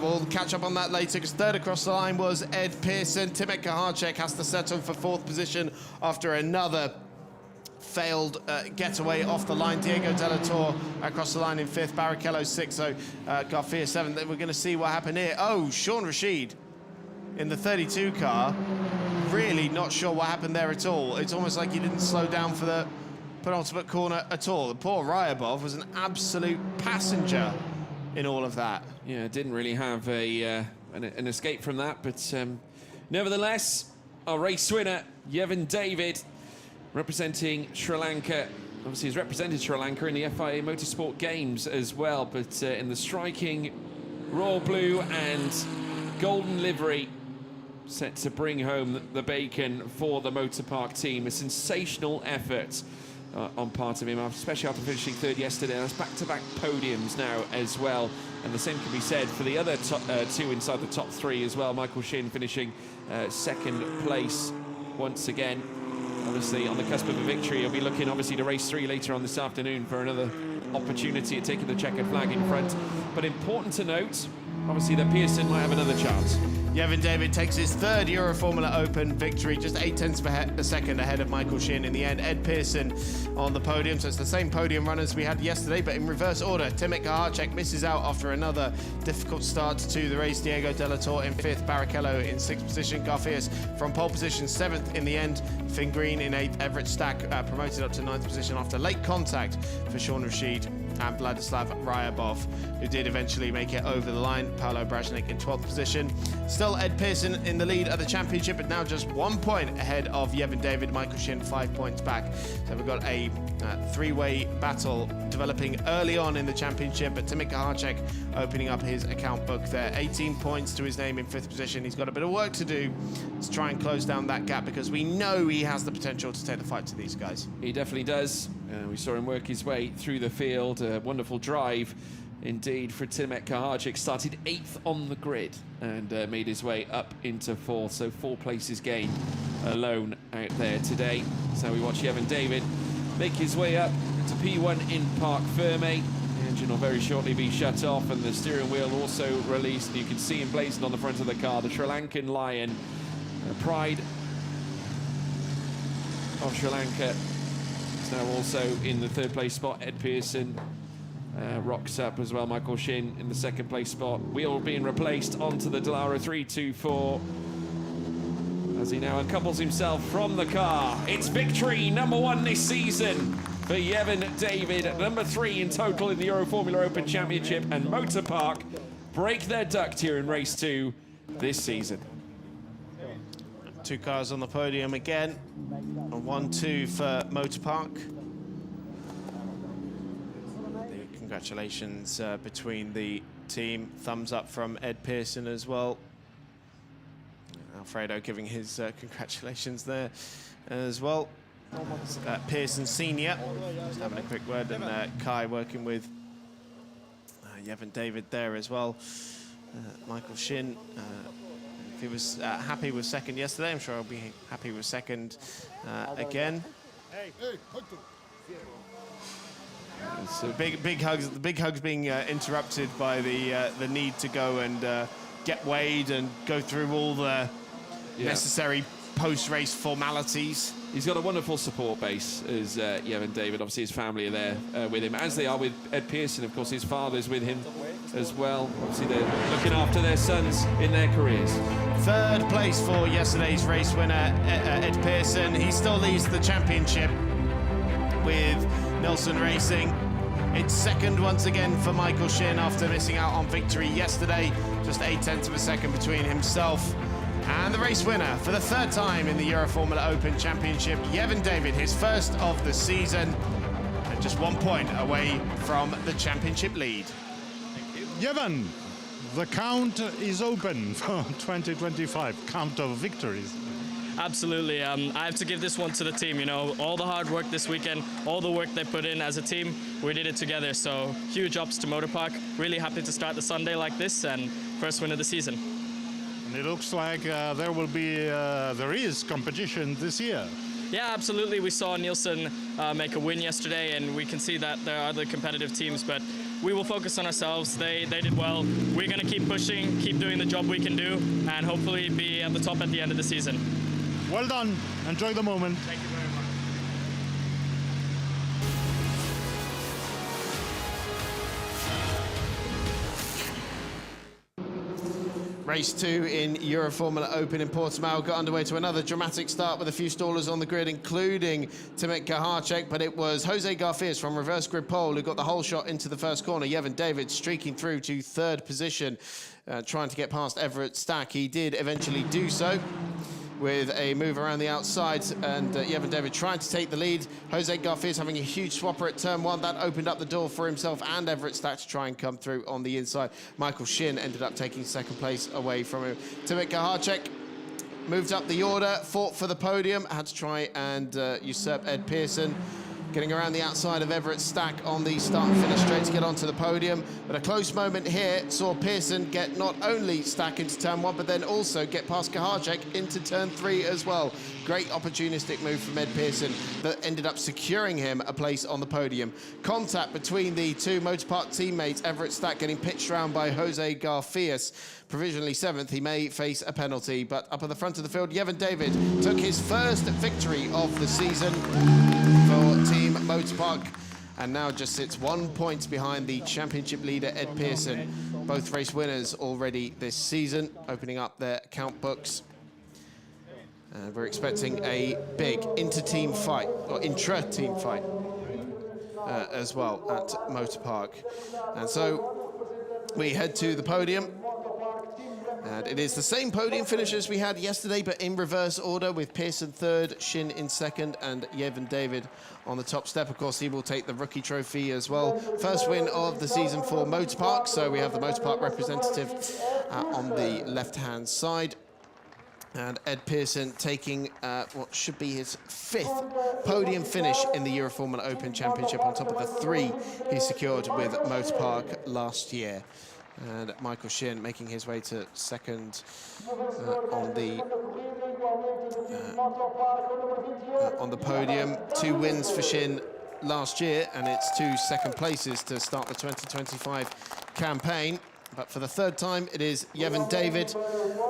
We'll catch up on that later because third across the line was Ed Pearson. Timet Kahacek has to settle for 4th position after another failed getaway off the line. Diego Della Torre across the line in 5th, Barrichello 6th, so Garcia 7th. We're going to see what happened here. Oh, Shaun Rashid in the 32 car, really not sure what happened there at all. It's almost like he didn't slow down for the penultimate corner at all. The poor Ryabov was an absolute passenger in all of that. Yeah, didn't really have an escape from that, but nevertheless, our race winner, Yevon David, representing Sri Lanka. Obviously, he's represented Sri Lanka in the FIA Motorsport Games as well, but in the striking royal blue and golden livery, set to bring home the bacon for the Motorpark team. A sensational effort on part of him, especially after finishing 3rd yesterday. That's back-to-back podiums now as well. And the same can be said for the other 2 inside the top 3 as well. Michael Shin finishing 2nd place once again. Obviously on the cusp of a victory. He'll be looking obviously to race 3 later on this afternoon for another opportunity at taking the checkered flag in front. But important to note, obviously that Pearson might have another chance. Yevon David takes his third Euroformula Open victory, just 0.8 of a second ahead of Michael Shin in the end. Ed Pearson on the podium, so it's the same podium runners we had yesterday, but in reverse order. Timothy Kahacek misses out after another difficult start to the race. Diego De La Torre in 5th, Barrichello in 6th position, Garfias from pole position 7th in the end, Finn Green in 8th, Everett Stack promoted up to 9th position after late contact for Sean Rashid and Vladislav Ryabov, who did eventually make it over the line. Paolo Brajnik in 12th position. Still Ed Pearson in the lead of the championship, but now just 1 point ahead of Yevon David. Michael Shin 5 points back. So we've got a three-way battle developing early on in the championship, but Timothy Kahacek opening up his account book there. 18 points to his name in 5th position. He's got a bit of work to do to try and close down that gap, because we know he has the potential to take the fight to these guys. He definitely does. We saw him work his way through the field. A wonderful drive indeed for Timothy Kahacek. Started 8th on the grid and made his way up into 4th. So 4 places gained alone out there today. So we watch Yevon David make his way up to P1 in Parc Ferme. The engine will very shortly be shut off and the steering wheel also released. You can see emblazoned on the front of the car the Sri Lankan lion, pride of Sri Lanka. Is now also in the 3rd place spot. Ed Pearson rocks up as well. Michael Shin in the 2nd place spot. Wheel being replaced onto the Dallara 324 as he now uncouples himself from the car. It's victory number 1 this season for Yevon David, number 3 in total in the Euroformula Open Championship, and Motor Park break their duct here in race 2 this season. 2 cars on the podium again, and 1-2 for Motor Park. The congratulations between the team. Thumbs up from Ed Pearson as well. Alfredo giving his congratulations there as well. Pearson Senior, just having a quick word, and Kai working with Yevon David there as well. Michael Shin, if he was happy with 2nd yesterday, I'm sure he'll be happy with 2nd again. So big hugs. The big hugs being interrupted by the need to go and get weighed and go through all the necessary post-race formalities. He's got a wonderful support base, as Yevon David. Obviously, his family are there with him, as they are with Ed Pearson. Of course, his father's with him as well. Obviously, they're looking after their sons in their careers. 3rd place for yesterday's race winner, Ed Pearson. He still leads the championship with Nilsson Racing. It's 2nd once again for Michael Shin after missing out on victory yesterday. Just 0.8 of a second between himself and the race winner for the 3rd time in the Euroformula Open Championship, Yevon David, his 1st of the season, and just 1 point away from the championship lead. Yevon, the count is open for 2025, count of victories. Absolutely. I have to give this one to the team. You know, all the hard work this weekend, all the work they put in as a team, we did it together. So huge ups to Motor Park. Really happy to start the Sunday like this and 1st win of the season. And it looks like there is competition this year. Yeah, absolutely. We saw Nilsson make a win yesterday, and we can see that there are other competitive teams, but we will focus on ourselves. They did well. We're going to keep pushing, keep doing the job we can do, and hopefully be at the top at the end of the season. Well done. Enjoy the moment. Thank you very much. Race 2 in Euroformula Open in Portimao got underway to another dramatic start with a few stallers on the grid, including Timothy Kahacek, but it was Jose Garfias from reverse grid pole who got the whole shot into the 1st corner. Yevon David streaking through to 3rd position, trying to get past Everett Stack. He did eventually do so with a move around the outside, and Yevon David tried to take the lead. Jose Garfias having a huge swapper at turn 1. That opened up the door for himself and Everett Stack to try and come through on the inside. Michael Shin ended up taking 2nd place away from him. Timothy Kahacek moved up the order, fought for the podium, had to try and usurp Ed Pearson. getting around the outside of Everett Stack on the start and finish straight to get onto the podium. But a close moment here saw Pearson get not only Stack into turn 1, but then also get past Kahacek into turn 3 as well. Great opportunistic move from Ed Pearson that ended up securing him a place on the podium. Contact between the two Motorpark teammates, Everett Stack getting pitched around by Jose Garfias. Provisionally 7th, he may face a penalty, but up at the front of the field, Yevon David took his first victory of the season for Team Motorpark, and now just sits 1 point behind the championship leader, Ed Pearson. Both race winners already this season, opening up their account books. And we're expecting a big inter-team fight, or intra-team fight, as well at Motorpark. And so we head to the podium. And it is the same podium finish as we had yesterday, but in reverse order, with Pearson 3rd, Shin in 2nd, and Yevon David on the top step. Of course, he will take the rookie trophy as well. First win of the season for Motorpark, so we have the Motorpark representative on the left-hand side. And Ed Pearson taking what should be his 5th podium finish in the Euroformula Open Championship, on top of the 3 he secured with Motorpark last year. And Michael Shin making his way to 2nd on the podium. 2 wins for Shin last year, and it's 2 2nd places to start the 2025 campaign. But for the 3rd time, it is Yevon David,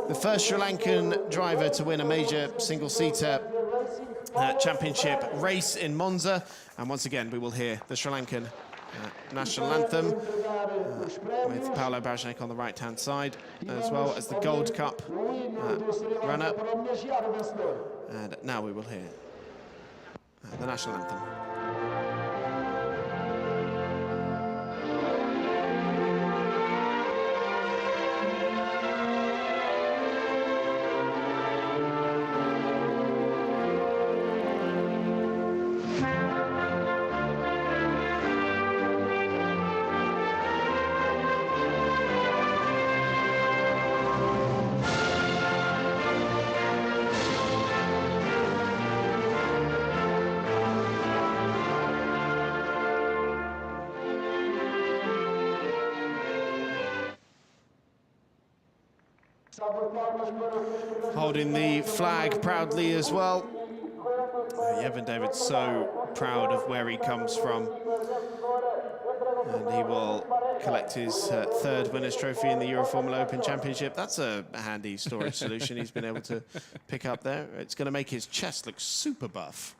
the first Sri Lankan driver to win a major single-seater championship race in Monza. And once again, we will hear the Sri Lankan national anthem with Paolo Brajnek on the right-hand side, as well as the Gold Cup runner. And now we will hear the national anthem. Holding the flag proudly as well. Yevon David's so proud of where he comes from. And he will collect his 3rd winner's trophy in the Euroformula Open Championship. That's a handy storage solution he's been able to pick up there. It's going to make his chest look super buff.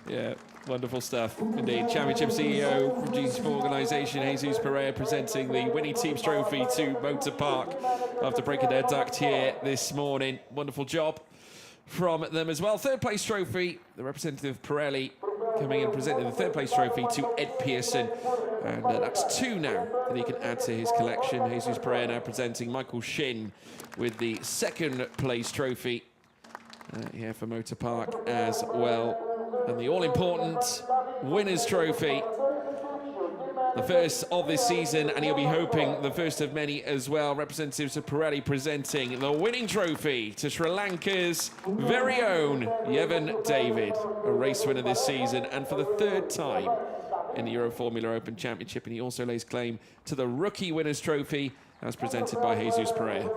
Yeah, wonderful stuff indeed. Championship CEO, producer organisation, Jesus Pereira, presenting the winning team's trophy to Motorpark after breaking their duct here this morning. Wonderful job from them as well. 3rd place trophy, the representative Pirelli coming and presenting the 3rd place trophy to Ed Pearson. And that's 2 now that he can add to his collection. Jesus Pereira now presenting Michael Shin with the 2nd place trophy here for Motorpark as well. And the all-important winner's trophy, the first of this season, and he'll be hoping the first of many as well. Representatives of Pirelli presenting the winning trophy to Sri Lanka's very own Yevon David, a race winner this season, and for the 3rd time in the Euroformula Open Championship. And he also lays claim to the rookie winner's trophy as presented by Jesus Pereira.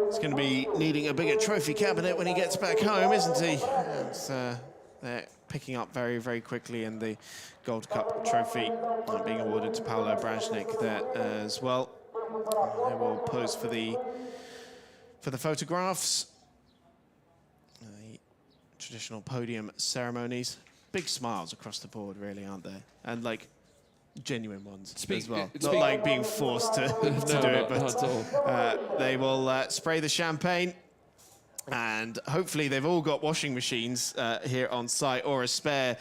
He's going to be needing a bigger trophy cabinet when he gets back home, isn't he? And, they're picking up very, very quickly, and the Gold Cup trophy being awarded to Paolo Brajnek there as well. They will pose for the photographs. The traditional podium ceremonies. Big smiles across the board, really, aren't there? And like genuine ones as well. Not like being forced to, do it, but not at all. They will spray the champagne, and hopefully they've all got washing machines here on site, or a spare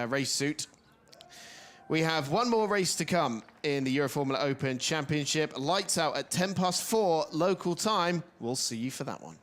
race suit. We have one more race to come in the Euroformula Open Championship. Lights out at 4:10 local time. We'll see you for that one.